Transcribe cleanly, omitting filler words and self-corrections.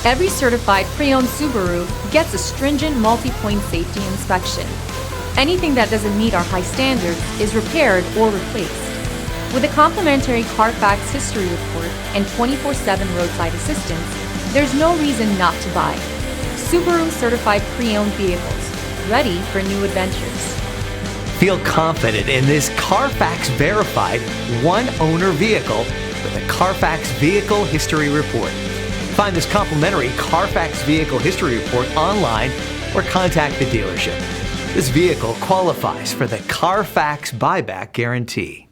Every certified pre-owned Subaru gets a stringent multi-point safety inspection. Anything that doesn't meet our high standards is repaired or replaced. With a complimentary Carfax history report and 24/7 roadside assistance, there's no reason not to buy. Subaru certified pre-owned vehicles, ready for new adventures. Feel confident in this Carfax verified one-owner vehicle with a Carfax Vehicle History Report. Find this complimentary Carfax Vehicle History Report online or contact the dealership. This vehicle qualifies for the Carfax Buyback Guarantee.